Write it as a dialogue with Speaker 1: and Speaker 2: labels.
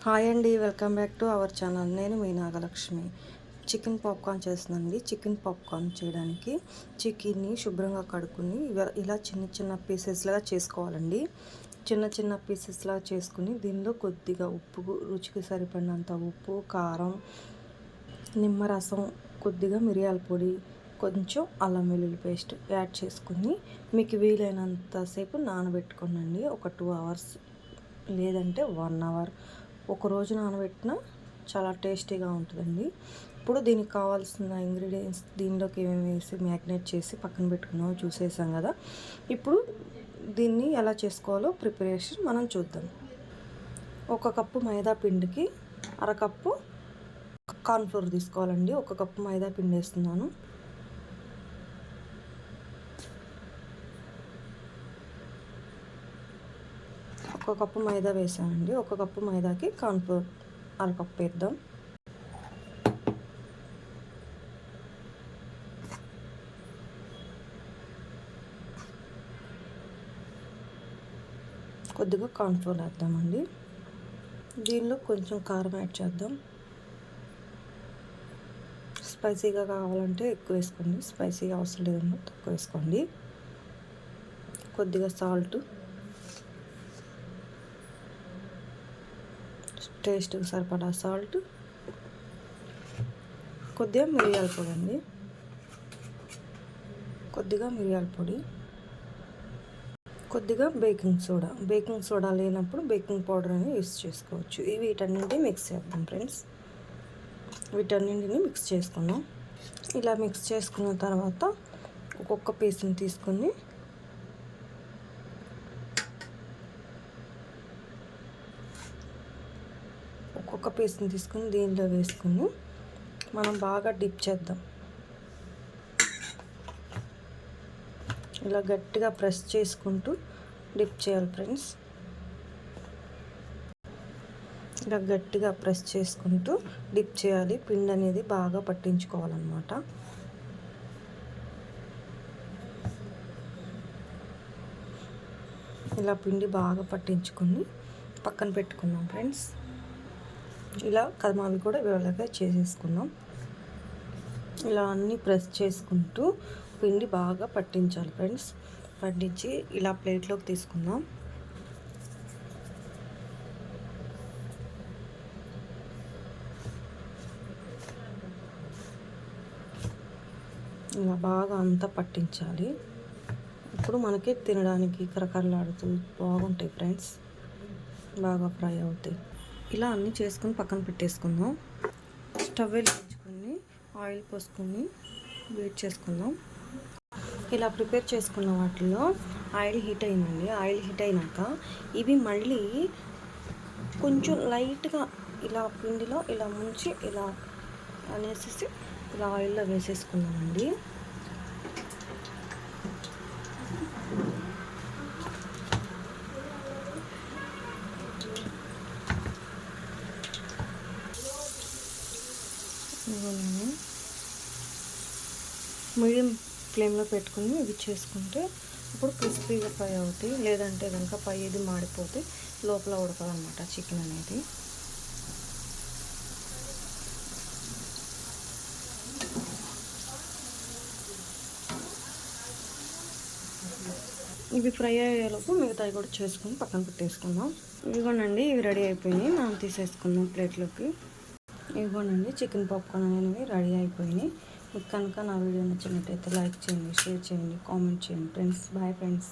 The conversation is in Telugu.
Speaker 1: హాయ్ అండి, welcome back to our channel. నేను మీ నాగలక్ష్మి. చికెన్ పాప్కార్న్ చేస్తున్నానండి. చికెన్ పాప్కార్న్ చేయడానికి చికెన్ని శుభ్రంగా కడుక్కుని ఇలా చిన్న చిన్న పీసెస్లాగా చేసుకోవాలండి. చిన్న చిన్న పీసెస్లాగా చేసుకుని దీనిలో కొద్దిగా ఉప్పు, రుచికి సరిపడినంత ఉప్పు, కారం, నిమ్మరసం, కొద్దిగా మిరియాల పొడి, కొంచెం అల్లం వెల్లుల్లి పేస్ట్ యాడ్ చేసుకుని మీకు వీలైనంతసేపు నానబెట్టుకోనండి. ఒక 2 అవర్స్ లేదంటే 1 అవర్. ఒకరోజు నానబెట్టినా చాలా టేస్టీగా ఉంటుందండి. ఇప్పుడు దీనికి కావాల్సిన ఇంగ్రీడియంట్స్ దీనిలోకి ఏమేమి వేసి మ్యాగ్నేట్ చేసి పక్కన పెట్టుకున్నామో చూసేసాం కదా. ఇప్పుడు దీన్ని ఎలా చేసుకోవాలో ప్రిపరేషన్ మనం చూద్దాం. 1 కప్పు మైదా పిండికి అరకప్పు కార్న్ఫ్లోర్ తీసుకోవాలండి. 1 కప్పు మైదా పిండి వేస్తున్నాను. ఒక కప్పు మైదా వేసానండి. 1 కప్పు మైదాకి కార్న్ఫ్లోర్ అరకప్పు వేద్దాం. కొద్దిగా కార్న్ఫ్లోర్ వేద్దామండి. దీనిలో కొంచెం కారం యాడ్ చేద్దాం. స్పైసీగా కావాలంటే ఎక్కువ వేసుకోండి, స్పైసీగా అవసరం లేదన్నా తక్కువ వేసుకోండి. కొద్దిగా సాల్ట్, టేస్ట్కి సరిపడా సాల్ట్, కొద్దిగా మిరియాల పొడి అండి, కొద్దిగా మిరియాల పొడి, కొద్దిగా బేకింగ్ సోడా లేనప్పుడు బేకింగ్ పౌడర్ అని యూస్ చేసుకోవచ్చు. వీటన్నింటినీ మిక్స్ చేద్దాం ఫ్రెండ్స్. వీటన్నింటినీ మిక్స్ చేసుకున్నాం. ఇలా మిక్స్ చేసుకున్న తర్వాత ఒక్కొక్క పీస్ని తీసుకొని దీనిలో వేసుకుని మనం బాగా డిప్ చేద్దాం. ఇలా గట్టిగా ప్రెస్ చేసుకుంటూ డిప్ చేయాలి ఫ్రెండ్స్. ఇలా గట్టిగా ప్రెస్ చేసుకుంటూ డిప్ చేయాలి. పిండి అనేది బాగా పట్టించుకోవాలన్నమాట. ఇలా పిండి బాగా పట్టించుకొని పక్కన పెట్టుకున్నాం ఫ్రెండ్స్. ఇలా కదమాలు కూడా ఇలాగా చేసేసుకున్నాం. ఇలా అన్నీ ప్రెస్ చేసుకుంటూ పిండి బాగా పట్టించాలి ఫ్రెండ్స్. పట్టించి ఇలా ప్లేట్లోకి తీసుకుందాం. ఇలా బాగా అంతా పట్టించాలి. ఇప్పుడు మనకి తినడానికి కరకరలాడుతూ బాగుంటాయి ఫ్రెండ్స్. బాగా ఫ్రై అవుతాయి. ఇలా అన్నీ చేసుకొని పక్కన పెట్టేసుకుందాం. స్టవ్ వెలిగించుకొని ఆయిల్ పోసుకొని వేడి చేసుకుందాం. ఇలా ప్రిపేర్ చేసుకున్న వాటిలో ఆయిల్ హీట్ అయిందండి. ఆయిల్ హీట్ అయినాక ఇవి మళ్ళీ కొంచెం లైట్గా ఇలా పిండిలో ఇలా ముంచి ఇలా అనేసి ఇలా ఆయిల్లో వేసేసుకున్నామండి. మీడియం ఫ్లేమ్లో పెట్టుకుని ఇవి చేసుకుంటే ఇప్పుడు క్రిస్పీగా ఫ్రై అవుతాయి. లేదంటే కనుక పై ఇది మాడిపోతే లోపల ఉడకదన్నమాట చికెన్ అనేది. ఇవి ఫ్రై అయ్యేలోపు మిగతాయి కూడా చేసుకుని పక్కన పెట్టేసుకుందాం. ఇదిగోనండి, ఇవి రెడీ అయిపోయినాయి. మనం తీసేసుకుందాం ప్లేట్లోకి. ఇదిగోనండి, చికెన్ పాప్కార్న్ అనేవి రెడీ అయిపోయినాయి. మీకు కనుక నా వీడియో నచ్చినట్టయితే లైక్ చేయండి, షేర్ చేయండి, కామెంట్ చేయండి ఫ్రెండ్స్. Bye friends.